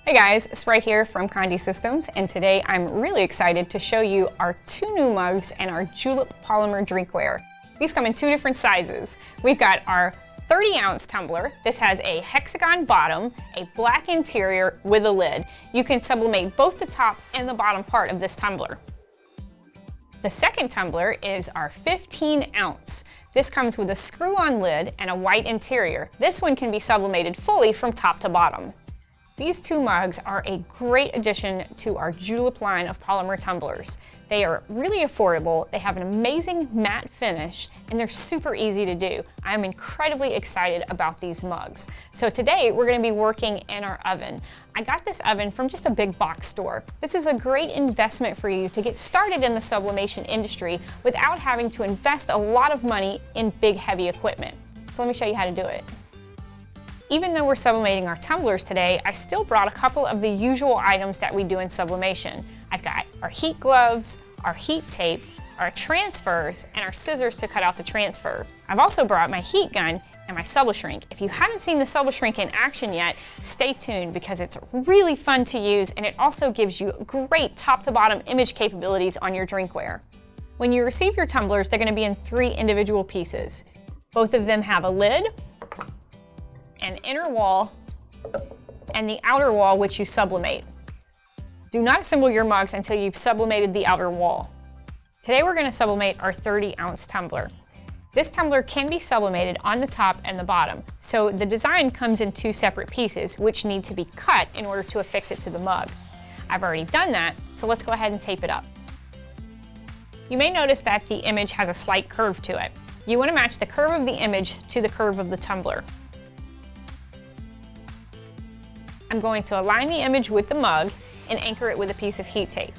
Hey guys, Sprite here from Condé Systems, and today I'm really excited to show you our two new mugs and our Julep Polymer Drinkware. These come in two different sizes. We've got our 30-ounce tumbler. This has a hexagon bottom, a black interior with a lid. You can sublimate both the top and the bottom part of this tumbler. The second tumbler is our 15-ounce. This comes with a screw-on lid and a white interior. This one can be sublimated fully from top to bottom. These two mugs are a great addition to our Julep line of polymer tumblers. They are really affordable, they have an amazing matte finish, and they're super easy to do. I'm incredibly excited about these mugs. So today we're going to be working in our oven. I got this oven from just a big box store. This is a great investment for you to get started in the sublimation industry without having to invest a lot of money in big heavy equipment. So let me show you how to do it. Even though we're sublimating our tumblers today, I still brought a couple of the usual items that we do in sublimation. I've got our heat gloves, our heat tape, our transfers, and our scissors to cut out the transfer. I've also brought my heat gun and my SubliShrink. If you haven't seen the SubliShrink in action yet, stay tuned because it's really fun to use and it also gives you great top to bottom image capabilities on your drinkware. When you receive your tumblers, they're going to be in 3 individual pieces. Both of them have a lid, an inner wall, and the outer wall which you sublimate. Do not assemble your mugs until you've sublimated the outer wall. Today we're going to sublimate our 30-ounce tumbler. This tumbler can be sublimated on the top and the bottom, so the design comes in 2 separate pieces which need to be cut in order to affix it to the mug. I've already done that, so let's go ahead and tape it up. You may notice that the image has a slight curve to it. You want to match the curve of the image to the curve of the tumbler. I'm going to align the image with the mug and anchor it with a piece of heat tape.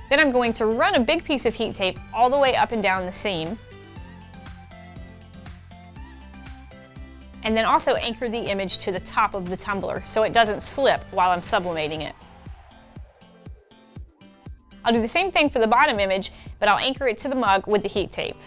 Then I'm going to run a big piece of heat tape all the way up and down the seam. And then also anchor the image to the top of the tumbler so it doesn't slip while I'm sublimating it. I'll do the same thing for the bottom image, but I'll anchor it to the mug with the heat tape.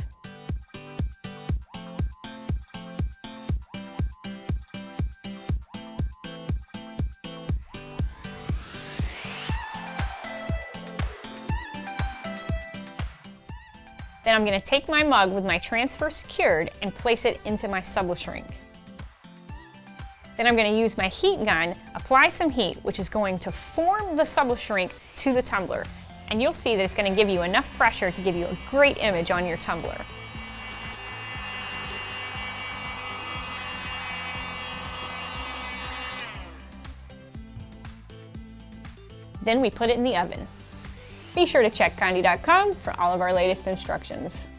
Then I'm going to take my mug with my transfer secured and place it into my SubliShrink. Then I'm going to use my heat gun, apply some heat, which is going to form the SubliShrink to the tumbler. And you'll see that it's going to give you enough pressure to give you a great image on your tumbler. Then we put it in the oven. Be sure to check Conde.com for all of our latest instructions.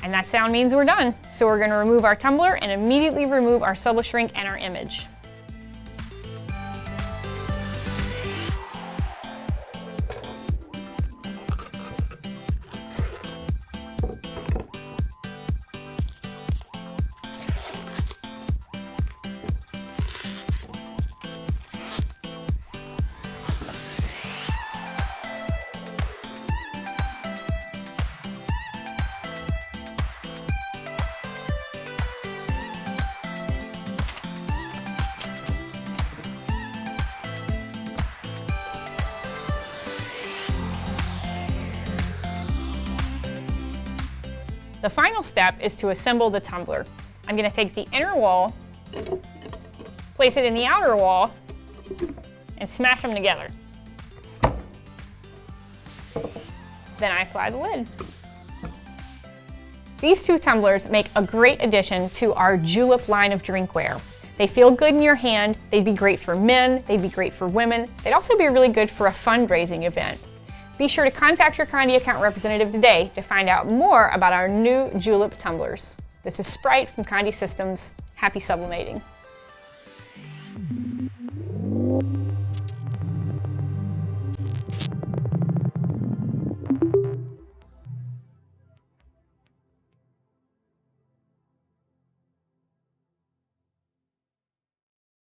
And that sound means we're done. So we're going to remove our tumbler and immediately remove our SubliShrink and our image. The final step is to assemble the tumbler. I'm going to take the inner wall, place it in the outer wall, and smash them together. Then I apply the lid. These two tumblers make a great addition to our Julep line of drinkware. They feel good in your hand, they'd be great for men, they'd be great for women, they'd also be really good for a fundraising event. Be sure to contact your Conde account representative today to find out more about our new Julep tumblers. This is Sprite from Condé Systems. Happy sublimating.